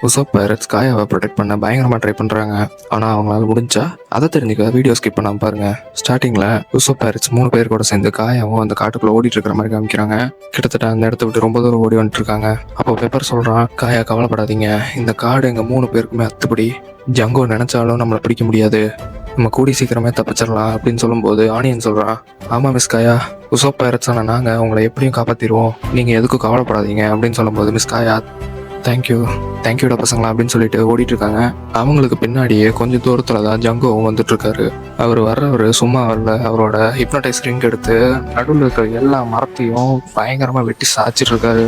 உசோப் pirates காயாவை protect பண்ண பயங்கரமாக try பண்ணுறாங்க. ஆனால் அவங்களால முடிஞ்சா அதை தெரிஞ்சுக்க வீடியோ ஸ்கிப் பண்ணாமல் பாருங்க. ஸ்டார்டிங்கில் உசோப் பைரட்ஸ் 3 பேர் கூட சேர்ந்து காயாவும் அந்த காட்டுக்குள்ளே ஓடிட்டு இருக்கிற மாதிரி காமிக்கிறாங்க. கிட்டத்தட்ட அந்த இடத்த விட்டு ரொம்ப தூரம் ஓடி வந்துட்டு இருக்காங்க. அப்போ பெப்பர் சொல்கிறான், காயா கவலைப்படாதீங்க, இந்த காடு எங்கள் 3 பேருக்குமே அத்துப்படி. ஜங்கோ நினைச்சாலும் நம்மளை பிடிக்க முடியாது, நம்ம கூடி சீக்கிரமே தப்பிச்சிடலாம் அப்படின்னு சொல்லும்போது ஆனியன் சொல்கிறான், ஆமாம் மிஸ் காயா, உசோப் பைரட்ஸ் ஆனால் நாங்கள் உங்களை எப்படியும் காப்பாற்றிடுவோம், நீங்கள் எதுக்கும் கவலைப்படாதீங்க அப்படின்னு சொல்லும்போது மிஸ் காயா தேங்க்யூடா பசங்களா அப்படின்னு சொல்லிட்டு ஓடிட்டு இருக்காங்க. அவங்களுக்கு பின்னாடியே கொஞ்சம் தூரத்துல தான் ஜங்கோவும் வந்துட்டு இருக்காரு. அவர் வர்றவர் சும்மா வரல, அவரோட ஹிப்னடைஸ் ரிங் எடுத்து நடுவில் இருக்கிற எல்லா மரத்தையும் பயங்கரமா வெட்டி சாச்சிட்டு இருக்காரு.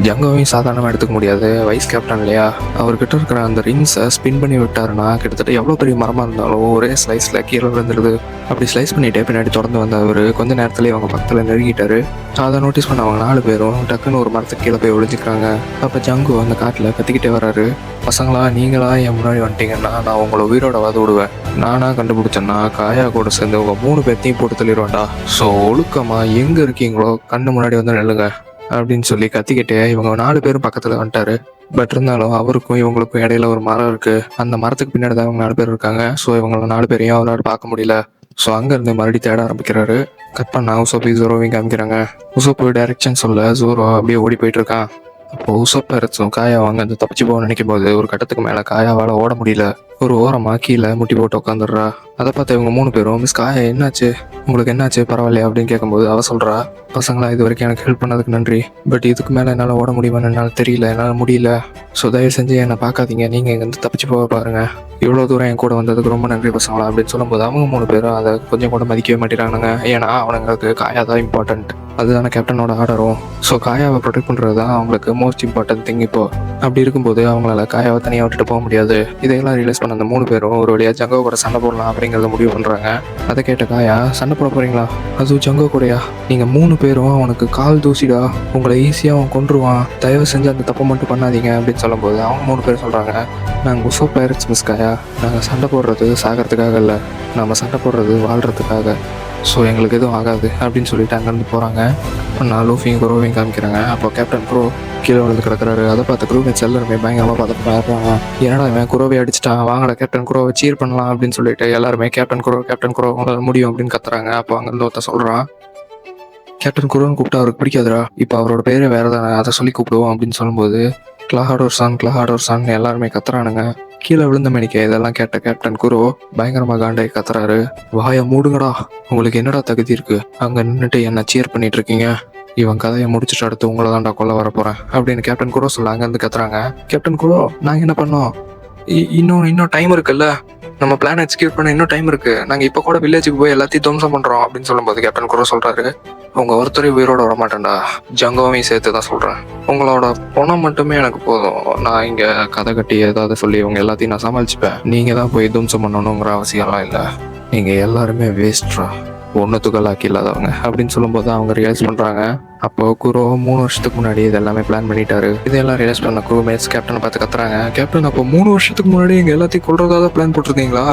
ஜங்கோவையும் சாதாரணமாக எடுத்துக்க முடியாது, வைஸ் கேப்டன் இல்லையா, அவர்கிட்ட இருக்கிற அந்த ரிங்ஸை ஸ்பின் பண்ணி விட்டாருன்னா கிட்டத்தட்ட எவ்வளோ பெரிய மரமாக இருந்தாலும் ஒரே ஸ்லைஸில் கீழே விழுந்துருது. அப்படி ஸ்லைஸ் பண்ணிட்டே பின்னாடி தொடர்ந்து வந்த அவர் கொஞ்ச நேரத்துலேயே அவங்க பக்கத்தில் நெருங்கிட்டாரு. அதை நோட்டீஸ் பண்ண அவங்க 4 பேரும் டக்குன்னு ஒரு மரத்துக்கு கீழே போய் ஒழிஞ்சிக்கிறாங்க. அப்போ ஜங்கோ அந்த காட்டில் கத்திக்கிட்டே வர்றாரு, பசங்களா நீங்களா என் முன்னாடி வந்துட்டீங்கன்னா நான் உங்களை உயிரோட விடுவேன், நானா கண்டுபிடிச்சேன்னா காயா கூட சேர்ந்து உங்க 3 பேர்த்தையும் போட்டு தள்ளிடுவேன்டா. ஸோ ஒழுக்கமா எங்க இருக்கீங்களோ கண்ணு முன்னாடி வந்து நெல்லுங்க அப்படின்னு சொல்லி கத்திக்கிட்டே இவங்க 4 பேரும் பக்கத்துல வந்துட்டாரு. பட் இருந்தாலும் அவருக்கும் இவங்களுக்கும் இடையில ஒரு மரம் இருக்கு. அந்த மரத்துக்கு பின்னாடி தான் இவங்க 4 பேர் இருக்காங்க. ஸோ இவங்கள 4 பேரையும் அவரால் பார்க்க முடியல. ஸோ அங்கேருந்து மறுபடியும் தேட ஆரம்பிக்கிறாரு. கட் பண்ணா உசோப்பி ஜோரோவையும் காமிக்கிறாங்க. உசோப்பு டைரக்ஷன் சொல்ல ஜோரோ அப்படியே ஓடி போயிட்டு இருக்கான். அப்போ உசோப் பைரட்ஸும் காயாவை அங்கேருந்து தப்பிச்சு போக நினைக்கும் போது ஒரு கட்டத்துக்கு மேலே காயாவால் ஓட முடியல. ஒரு ஓரமாக கீழே முட்டி போட்டு உட்காந்துடுறா. அதை பார்த்து இவங்க 3 பேரும், மிஸ் காயா என்னாச்சு, உங்களுக்கு என்னாச்சு, பரவாயில்லையா அப்படின்னு கேட்கும்போது அவ சொல்கிறா, பசங்களா இது வரைக்கும் எனக்கு ஹெல்ப் பண்ணதுக்கு நன்றி, பட் இதுக்கு மேலே என்னால் ஓட முடியுமான்னு என்னால் தெரியல, என்னால் முடியல. ஸோ தயவு செஞ்சு என்னை பார்க்காதீங்க, நீங்கள் இங்கேருந்து தப்பிச்சு போக பாருங்கள், இவ்வளோ தூரம் என் கூட வந்ததுக்கு ரொம்ப நன்றி பசங்களா அப்படின்னு சொல்லும்போது அவங்க 3 பேரும் அதை கொஞ்சம் கூட மதிக்கவே மாட்டேறானுங்க. ஏன்னா அவனுங்களுக்கு காயா தான் இம்பார்ட்டன்ட், அதுதானே கேப்டனோட ஆர்டரும். ஸோ காயாவை ப்ரொடெக்ட் பண்ணுறது தான் அவங்களுக்கு மோஸ்ட் இம்பார்ட்டன்ட் திங். இப்போ அப்படி இருக்கும்போது அவங்களால காயாவை தனியாக விட்டுட்டு போக முடியாது. இதையெல்லாம் ரியலைஸ் பண்ண அந்த 3 பேரும் ஒரு வழியாக ஜங்கோ கூட சண்டை போடலாம் அப்படிங்கிறத முடிவு பண்ணுறாங்க. அதை கேட்ட காயா, சண்டை போட போறீங்களா, அதுவும் ஜங்கோ கூடயா, நீங்கள் 3 பேரும் அவனுக்கு கால் தூசிடா, உங்களை ஈஸியாக அவன் கொன்றுவான், தயவு செஞ்சு அந்த தப்பை மட்டும் பண்ணாதீங்க அப்படின்னு சொல்லும்போது அவங்க 3 பேர் சொல்கிறாங்க, நாங்கள் உசோப் பைரட்ஸ் மிஸ் காயா, நாங்கள் சண்டை போடுறது சாகிறதுக்காக இல்லை, நம்ம சண்டை போடுறது வாழ்கிறதுக்காக, ஸோ எங்களுக்கு எதுவும் ஆகாது அப்படின்னு சொல்லிட்டு அங்கேருந்து போகிறாங்க. நான் லூஃபியும் குரோவையும் காமிக்கிறாங்க. அப்போ கேப்டன் குரோ கீழே விழுந்து கிடக்குறாரு. அதை பார்த்து குரூமேட்ஸ் எல்லாருமே பயங்கரமாக பார்த்துட்டு பாடுறாங்க, என்னடா இவன் குரோவை அடிச்சிட்டான், வாங்கடா கேப்டன் குரோவை சீர் பண்ணலாம் அப்படின்னு சொல்லிட்டு எல்லாருமே கேப்டன் குரோ உங்களால் முடியும் அப்படின்னு கத்துறாங்க. அப்போ அங்கேருந்து ஒருத்தன் சொல்கிறான், கேப்டன் குரோன்னு கூப்பிட்டா அவருக்கு பிடிக்காதுடா, இப்போ அவரோட பேரை வேறு தானே, அதை சொல்லி கூப்பிடுவோம் அப்படின்னு சொல்லும்போது கிளாஹாடோர் சான் எல்லாருமே கத்துறானுங்க. கீழே விழுந்த மணிக்க இதெல்லாம் கேட்ட கேப்டன் குரோ பயங்கரமா காண்டாய் கத்துறாரு, வாயை மூடுங்கடா, உங்களுக்கு என்னடா தகுதி இருக்கு அங்க நின்றுட்டு என்ன சீர் பண்ணிட்டு இருக்கீங்க, இவன் கதையை முடிச்சுட்டு அடுத்து உங்களை தான்டா கொல்ல வர போறேன் அப்படின்னு கேப்டன் குரோ சொல்ல அங்கேருந்து கத்துறாங்க. கேப்டன் குரோ நாங்கள் என்ன பண்ணோம், இன்னும் டைம் இருக்குல்ல, நம்ம பிளான் எக்ஸிக்யூட் பண்ண இன்னும் டைம் இருக்கு, நாங்கள் இப்போ கூட வில்லேஜுக்கு போய் எல்லாத்தையும் துவம்சம் பண்றோம் அப்படின்னு சொல்லும்போது கேப்டன் குரோ சொல்றாரு, உங்க ஒருத்தரையும் உயிரோட வர மாட்டேன்டா, ஜங்கோவையும் சேர்த்து தான் சொல்றேன், உங்களோட பணம் மட்டுமே எனக்கு போதும், நான் இங்க கதை கட்டி ஏதாவது சொல்லி உங்க எல்லாத்தையும் நான் சமாளிச்சுப்பேன், நீங்க தான் போய் துவம்சம் பண்ணணுங்கிற அவசியம்லாம் இல்லை, நீங்க எல்லாருமே வேஸ்ட்ரா, ஒன்றுத்துக்கல்லாக்கி இல்லாதவங்க அப்படின்னு சொல்லும்போது அவங்க ரியலைஸ் பண்றாங்க. அப்போ குரோ 3 வருஷத்துக்கு முன்னாடி இது எல்லாமே பிளான் பண்ணிட்டாரு. இதெல்லாம் ரியலைஸ் பண்ண குரோ மேட்ஸ் கேப்டனை பார்த்து கத்துறாங்க, கேப்டன் அப்போ 3 வருஷத்துக்கு முன்னாடி எங்க எல்லாத்தையும் கொள்றதா பிளான் போட்டிருக்கீங்களா,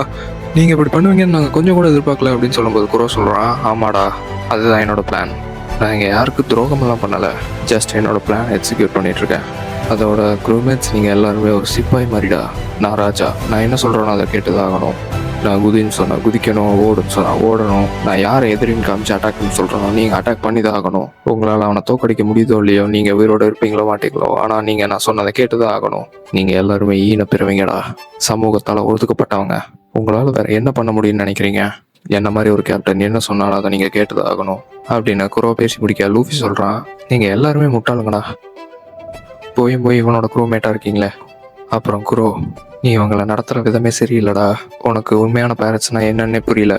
நீங்க இப்படி பண்ணுவீங்கன்னு நாங்கள் கொஞ்சம் கூட எதிர்பார்க்கல அப்படின்னு சொல்லும்போது குரோ சொல்றான், ஆமாடா அதுதான் என்னோட பிளான், நான் இங்கே யாருக்கும் துரோகமெல்லாம் பண்ணலை, ஜஸ்ட் என்னோட பிளான் எக்ஸிக்யூட் பண்ணிட்டு இருக்கேன், அதோட குரூமேட்ஸ் நீங்கள் எல்லாருமே ஒரு சிப்பாய் மாதிரிடா, நான் ராஜா, நான் என்ன சொல்கிறேனோ அதை கேட்டுதான் ஆகணும், நான் குதின்னு சொன்னேன் குதிக்கணும், ஓடுன்னு சொன்னால் ஓடணும், நான் யாரை எதிரின்னு காமிச்சு அட்டாக்னு சொல்கிறேனோ நீங்கள் அட்டாக் பண்ணி தான் ஆகணும், உங்களால் அவனை தோக்கடிக்க முடியுதோ இல்லையோ, நீங்கள் உயிரோடு இருப்பீங்களோ மாட்டீங்களோ, ஆனால் நீங்கள் நான் சொன்னதை கேட்டுதான் ஆகணும், நீங்கள் எல்லாருமே ஈன பிறவிங்கடா, சமூகத்தால் ஒதுக்கப்பட்டவங்க, உங்களால் வேற என்ன பண்ண முடியும்னு நினைக்கிறீங்க, என்ன மாதிரி ஒரு கேப்டன் என்ன சொன்னாலும் அதை நீங்கள் கேட்டுதான் ஆகணும் அப்படின்னு குரோ பேசி முடிக்க லூஃபி சொல்கிறான், நீங்கள் எல்லாருமே முட்டாளுங்கடா, போய் இவனோட குரோமேட்டாக இருக்கீங்களே, அப்புறம் குரோ நீ இவங்களை நடத்துகிற விதமே சரியில்லடா, உனக்கு உண்மையான பேரண்ட்ஸ்னா என்னன்னே புரியல,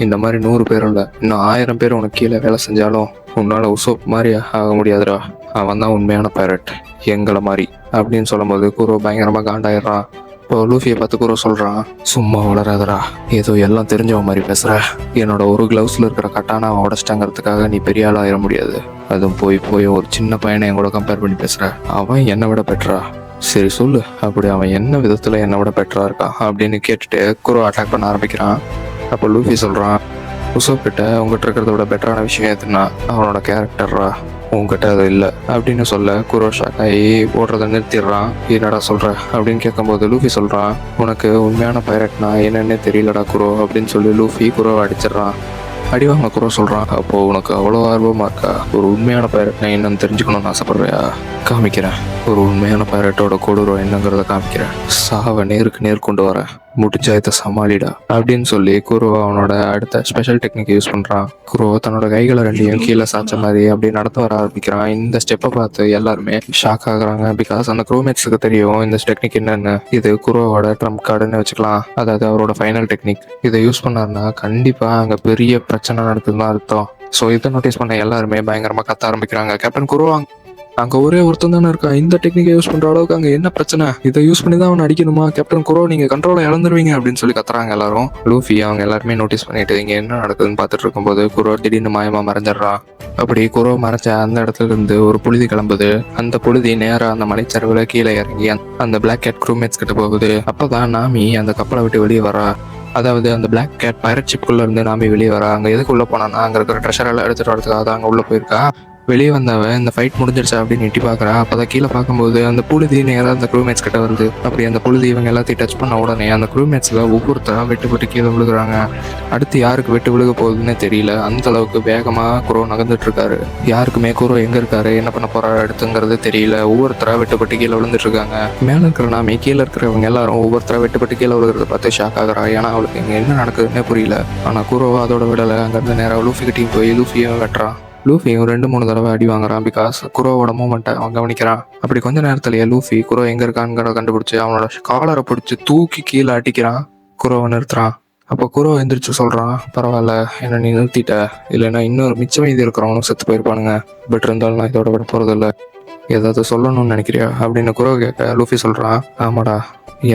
இந்த மாதிரி 100 பேர் இல்லை இன்னும் 1000 பேர் உனக்கு கீழே வேலை செஞ்சாலும் உன்னால் உசோப் மாதிரி ஆக முடியாதுடா, அவன் தான் உண்மையான பேரண்ட் எங்களை மாதிரி அப்படின்னு சொல்லும்போது குரோ பயங்கரமாக காண்டாயிடுறான். இப்போ லூஃபியை பார்த்து குரோ சொல்கிறான், சும்மா வளராதடா, ஏதோ எல்லாம் தெரிஞ்சவன் மாதிரி பேசுகிற, என்னோட ஒரு கிளவுஸில் இருக்கிற கட்டான அவன் உடச்சிட்டாங்கிறதுக்காக நீ பெரிய ஆள் ஆயிட முடியாது, அதுவும் போய் ஒரு சின்ன பையனை என் கூட கம்பேர் பண்ணி பேசுகிற, அவன் என்னை விட பெட்டரா, சரி சொல்லு அப்படி அவன் என்ன விதத்தில் என்னை விட பெட்டரா இருக்கான் அப்படின்னு கேட்டுட்டு குரோ அட்டாக் பண்ண ஆரம்பிக்கிறான். அப்போ லூஃபி சொல்கிறான், உசோப் கிட்ட உங்ககிட்ட இருக்கிறத விட பெட்டரான விஷயம் எதுனா அவனோட கேரக்டர்ரா, உங்ககிட்ட அது இல்லை அப்படின்னு சொல்ல குரோ ஷாக்காயி ஓடுறத நிறுத்திடுறான். என்னடா சொல்ற அப்படின்னு கேட்கும்போது லூஃபி சொல்றான், உனக்கு உண்மையான பைரட்னா என்னன்னே தெரியலடா குரோ அப்படின்னு சொல்லி லூஃபி குரோவை அடிச்சிடுறான். அடிவாங்க குரோ சொல்றான், அப்போ உனக்கு அவ்வளோ ஆர்வமா இருக்கா, ஒரு உண்மையான பைரட்னா என்னன்னு தெரிஞ்சுக்கணும்னு ஆசைப்படுறியா? காமிக்கிறேன், ஒரு உண்மையான பைரட்டோட கொடூரம் என்னங்கிறத காமிக்கிறேன், சாவை நேருக்கு நேர் கொண்டு வரேன், முடிஞ்சா இதை சமாளிடா அப்படின்னு சொல்லி குரோ அவனோட அடுத்த ஸ்பெஷல் டெக்னிக் யூஸ் பண்றான். குரோ தன்னோட கைகளை ரெண்டையும் கீழே சாய்ச்ச மாதிரி அப்படி நடத்த வர ஆரம்பிக்கிறான். இந்த ஸ்டெப்பை பார்த்து எல்லாருமே ஷாக் ஆகுறாங்க. பிகாஸ் அந்த குரோமேட்ஸுக்கு தெரியும் இந்த டெக்னிக் என்னன்னு. இது குரோவோட ட்ரம்ப் கார்டுன்னு வச்சுக்கலாம், அதாவது அவரோட ஃபைனல் டெக்னிக். இதை யூஸ் பண்ணாருன்னா கண்டிப்பா அங்க பெரிய பிரச்சனை நடக்குதுன்னு அர்த்தம். ஸோ இதை நோட்டீஸ் பண்ண எல்லாருமே பயங்கரமா கத்த ஆரம்பிக்கிறாங்க. கேப்டன் குரோ அங்க ஒரே ஒருத்தன் தானே இருக்கா, இந்த டெக்னிக்கை யூஸ் பண்ற அளவுக்கு அங்க என்ன பிரச்சனை, இதை யூஸ் பண்ணி தான் அவன் அடிக்கணுமா? கேப்டன் குரோ நீங்க கண்ட்ரோலை இழந்துருவீங்க அப்படின்னு சொல்லி கத்துறாங்க எல்லாரும். லூஃபி அவங்க எல்லாருமே நோட்டீஸ் பண்ணிட்டு இங்க என்ன நடக்குதுன்னு பார்த்துட்டு இருக்கும்போது குரோ திடீர்னு மாயமா மறைஞ்சிடறான். அப்படி குரோ மறைச்ச அந்த இடத்துல இருந்து ஒரு புழுதி கிளம்புது. அந்த புழுதி நேரா அந்த மலைச்சரிவுல கீழே இறங்கி அந்த பிளாக் கேட் க்ரூமேட்ஸ் கிட்ட போகுது. அப்பதான் நாமி அந்த கப்பலை விட்டு வெளியே வரா. அதாவது அந்த பிளாக் கேட் பைரட் ஷிப்குள்ள இருந்து நாமி வெளியே வரா. அங்க எதுக்கு உள்ள போனான்னா அங்க இருக்கிற ட்ரெஷர் எல்லாம் எடுத்துட்டு வரதுக்காக தான் அங்க உள்ள போயிருக்கா. வெளியே வந்தவன் இந்த ஃபைட் முடிஞ்சிருச்சா அப்படின்னு எட்டி பார்க்குறா. அப்போதான் கீழே பார்க்கும்போது அந்த புழுதி நேராக அந்த க்ரூமேட்ஸ் கிட்ட வருது. அப்படி அந்த புழுதி இவங்க எல்லாத்தையும் டச் பண்ண உடனே அந்த க்ரூமேட்ஸில் ஒவ்வொருத்தராக வெட்டுப்பட்டு கீழே விழுகுறாங்க. அடுத்து யாருக்கு வெட்டு விழுக போகுதுன்னு தெரியல. அந்த அளவுக்கு வேகமாக குரோ நகர்ந்துட்டு இருக்காரு. யாருக்குமே குரோ எங்கே இருக்காரு, என்ன பண்ண போறாரு அடுத்துங்கிறது தெரியல. ஒவ்வொருத்தராக வெட்டுப்பட்டு கீழே விழுந்துட்டு இருக்காங்க. மேலே இருக்கிற நாமி கீழே இருக்கிறவங்க எல்லாரும் ஒவ்வொருத்தராக வெட்டுப்பட்டு கீழே விழுகிறத பார்த்து ஷாக் ஆகுறா. ஏன்னா அவளுக்கு இங்கே என்ன நடக்குதுன்னே புரியல. ஆனால் குரோ அதோட விடலை. அங்கேருந்து நேராக லூஃபி கிட்டையும் போய் லூஃபியை வெட்டுறான். லூஃபியும் 2-3 தடவை அடி வாங்குறான். பிகாஸ் குரோவோட மூமெண்ட்டை அவன் கவனிக்கிறான். அப்படி கொஞ்ச நேரத்திலேயே லூஃபி குரோ எங்க இருக்கான்னு கண்டுபிடிச்சு அவனோட காலரை பிடிச்சி தூக்கி கீழே அடிக்கிறான். குரோவை நிறுத்துறான். அப்போ குரோ எந்திரிச்சு சொல்றான், பரவாயில்ல என்ன நீ நிறுத்திட்ட, இல்லைன்னா இன்னொரு மிச்சம் மீதி இருக்கிறவனும் செத்து போயிருப்பானுங்க. பட் இருந்தாலும் நான் இதோட விட போறதில்ல, ஏதாவது சொல்லணும்னு நினைக்கிறியா அப்படின்னு குரோ கேட்க லூஃபி சொல்றான், ஆமாடா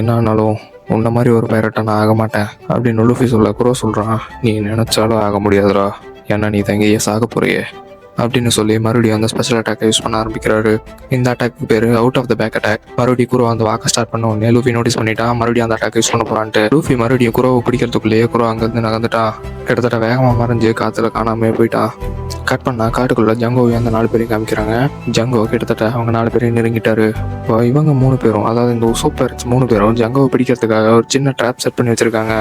என்ன ஆனாலும் உன்ன மாதிரி ஒரு பைரட்டை நான் ஆக மாட்டேன் அப்படின்னு லூஃபி சொல்ல குரோ சொல்றான், நீ நினைச்சாலும் ஆக முடியாதுடா, ஏன்னா நீ தங்கையே சாக போறியே அப்படின்னு சொல்லி மறுபடியும் அந்த ஸ்பெஷல் அட்டாக்கை யூஸ் பண்ண ஆரம்பிக்கிறாரு. இந்த அட்டாக்கு பேரு out of the back attack. மறுபடியும் குரோ அந்த வாக்க ஸ்டார்ட் பண்ண உடனே லூஃபி நோட்டீஸ் பண்ணிட்டான். மறுபடியும் அந்த அட்டாக் யூஸ் பண்ண போறான்ட்டு லூஃபி மறுபடியும் குரோவை பிடிக்கிறதுக்குள்ளேயே குரோ அங்கிருந்து நகர்ந்துட்டான். கிட்டத்தட்ட வேகமா மறைஞ்சு காத்துல காணாம போயிட்டான். கட் பண்ணா காட்டுக்குள்ள ஜங்கோவை அந்த 4 பேரையும் காமிக்கிறாங்க. ஜங்கோ கிட்டத்தட்ட அவங்க 4 பேரையும் நெருங்கிட்டாரு. இப்போ இவங்க 3 பேரும், அதாவது இந்த உசோப் பைரட்ஸ் 3 பேரும் ஜங்கோவை பிடிக்கிறதுக்காக ஒரு சின்ன ட்ராப் செட் பண்ணி வச்சிருக்காங்க.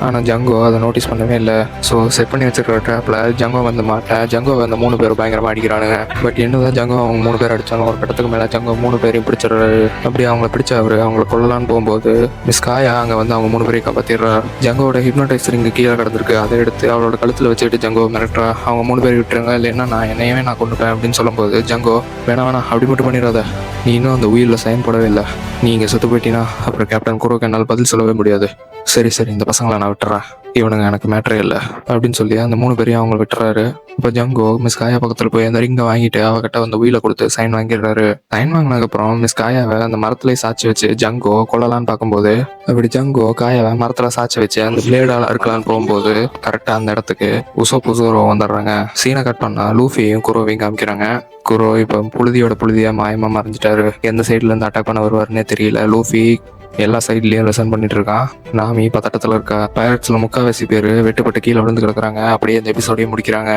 ஆனா ஜங்கோ அதை நோட்டீஸ் பண்ணவே இல்லை. ஸோ செட் பண்ணி வச்சிருக்கிற ட்ராப்ல ஜங்கோ வந்து மாட்ட ஜங்கோ அந்த 3 பேரும் பயங்கரமா அடிக்கிறானுங்க. பட் என்னதான் ஜங்கோ அவங்க 3 பேர் அடிச்சாலும் ஒரு கட்டத்துக்கு மேல ஜங்கோ 3 பேரையும் பிடிச்சிடுறாரு. அப்படி அவங்கள பிடிச்ச அவரு அவங்களை கொல்லலான்னு போகும்போது மிஸ் காயா அங்க வந்து அவங்க 3 பேரையும் காப்பாத்திடுறா. ஜங்கோட ஹிப்னோடைசர் இங்க கீழே கிடந்திருக்கு. அதை எடுத்து அவளோட கழுத்துல வச்சுட்டு ஜங்கோ மிரட்டுறா. அவங்க 3 பேர் விட்டுருங்க, இல்லைன்னா நான் என்னையவே நான் கொண்டுப்பேன் அப்படின்னு சொல்லும்போது ஜங்கோ வேணா அப்படி மட்டும் பண்ணிடாத, நீ இன்னும் அந்த உயிரில் சைன் போடவே இல்லை, நீ இங்கே செத்து போயிட்டீங்கன்னா அப்புறம் கேப்டன் குரோக்கு என்னால் பதில் சொல்லவே முடியாது. சரி இந்த பசங்களை நான் விட்டுறேன், இவனுங்க எனக்கு மேட்டரே இல்லை அப்படின்னு சொல்லி அந்த 3 பேரையும் அவங்க விட்டுறாரு. இப்போ ஜங்கோ மிஸ் காயா பக்கத்தில் போய் அந்த ரிங்கை வாங்கிட்டு அவகிட்ட அந்த உயிரை கொடுத்து சைன் வாங்கிடுறாரு. சைன் வாங்கினதுக்கப்புறம் மிஸ் காயாவை அந்த மரத்துலேயே சாட்சி வச்சு ஜங்கோ கொள்ளலான்னு பார்க்கும்போது, அப்படி ஜங்கோ காயாவை மரத்துல சாட்சி வச்சு அந்த பிளேடால இருக்கலான்னு போகும்போது கரெக்டா அந்த இடத்துக்கு உசோரோ வந்துடுறாங்க. சீனை கட் பண்ணா லூஃபியையும் குரோவையும் காமிக்கிறாங்க. குரோ இப்போ புழுதியா மாயமா மறைஞ்சிட்டாரு. எந்த சைட்ல இருந்து அட்டாக் பண்ண வருவாருன்னே தெரியல. லூஃபி எல்லா சைட்லயும் லெசன் பண்ணிட்டு இருக்கான். நாமி பதட்டத்துல இருக்கா. பைரட்ஸ்ல 3/4 பேர் வெட்டுப்பட்டு கீழே விழுந்து கிடக்குறாங்க. அப்படியே இந்த எபிசோடையும் முடிக்கிறாங்க.